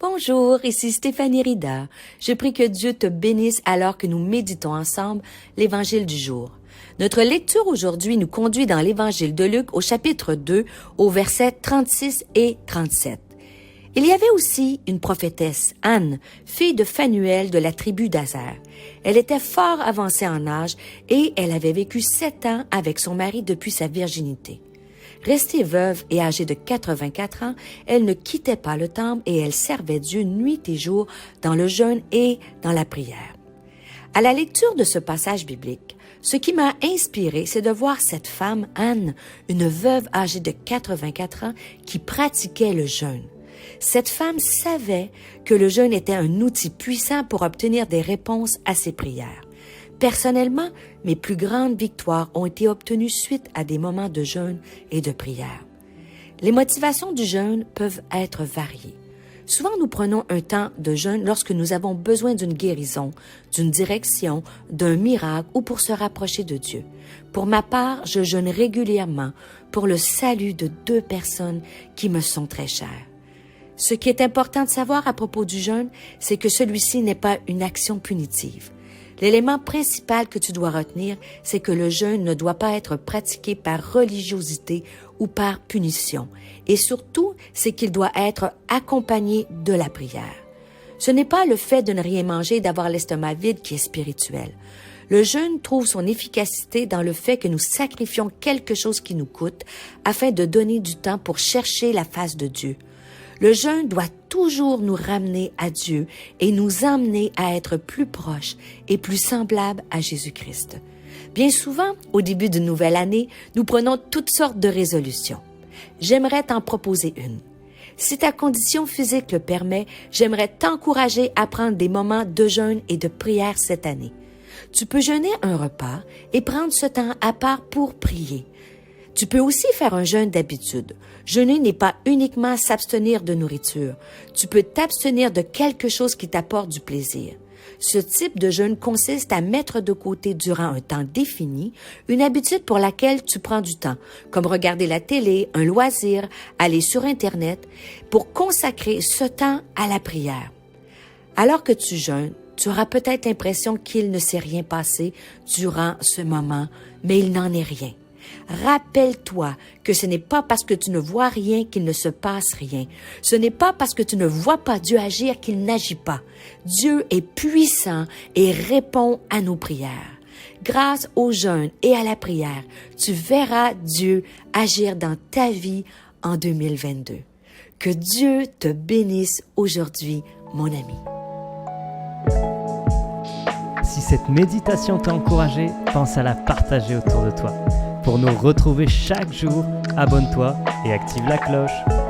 Bonjour, ici Stéphanie Rida. Je prie que Dieu te bénisse alors que nous méditons ensemble l'Évangile du jour. Notre lecture aujourd'hui nous conduit dans l'Évangile de Luc au chapitre 2, au versets 36 et 37. Il y avait aussi une prophétesse, Anne, fille de Phanuel de la tribu d'Aser. Elle était fort avancée en âge et elle avait vécu 7 ans avec son mari depuis sa virginité. Restée veuve et âgée de 84 ans, elle ne quittait pas le temple et elle servait Dieu nuit et jour dans le jeûne et dans la prière. À la lecture de ce passage biblique, ce qui m'a inspiré, c'est de voir cette femme, Anne, une veuve âgée de 84 ans, qui pratiquait le jeûne. Cette femme savait que le jeûne était un outil puissant pour obtenir des réponses à ses prières. Personnellement, mes plus grandes victoires ont été obtenues suite à des moments de jeûne et de prière. Les motivations du jeûne peuvent être variées. Souvent, nous prenons un temps de jeûne lorsque nous avons besoin d'une guérison, d'une direction, d'un miracle ou pour se rapprocher de Dieu. Pour ma part, je jeûne régulièrement pour le salut de 2 personnes qui me sont très chères. Ce qui est important de savoir à propos du jeûne, c'est que celui-ci n'est pas une action punitive. L'élément principal que tu dois retenir, c'est que le jeûne ne doit pas être pratiqué par religiosité ou par punition. Et surtout, c'est qu'il doit être accompagné de la prière. Ce n'est pas le fait de ne rien manger et d'avoir l'estomac vide qui est spirituel. Le jeûne trouve son efficacité dans le fait que nous sacrifions quelque chose qui nous coûte afin de donner du temps pour chercher la face de Dieu. Le jeûne doit toujours nous ramener à Dieu et nous emmener à être plus proches et plus semblables à Jésus-Christ. Bien souvent, au début d'une nouvelle année, nous prenons toutes sortes de résolutions. J'aimerais t'en proposer une. Si ta condition physique le permet, j'aimerais t'encourager à prendre des moments de jeûne et de prière cette année. Tu peux jeûner un repas et prendre ce temps à part pour prier. Tu peux aussi faire un jeûne d'habitude. Jeûner n'est pas uniquement s'abstenir de nourriture. Tu peux t'abstenir de quelque chose qui t'apporte du plaisir. Ce type de jeûne consiste à mettre de côté durant un temps défini une habitude pour laquelle tu prends du temps, comme regarder la télé, un loisir, aller sur Internet, pour consacrer ce temps à la prière. Alors que tu jeûnes, tu auras peut-être l'impression qu'il ne s'est rien passé durant ce moment, mais il n'en est rien. Rappelle-toi que ce n'est pas parce que tu ne vois rien qu'il ne se passe rien. Ce n'est pas parce que tu ne vois pas Dieu agir qu'il n'agit pas. Dieu est puissant et répond à nos prières. Grâce au jeûne et à la prière, tu verras Dieu agir dans ta vie en 2022. Que Dieu te bénisse aujourd'hui, mon ami. Si cette méditation t'a encouragé, pense à la partager autour de toi. Pour nous retrouver chaque jour, abonne-toi et active la cloche.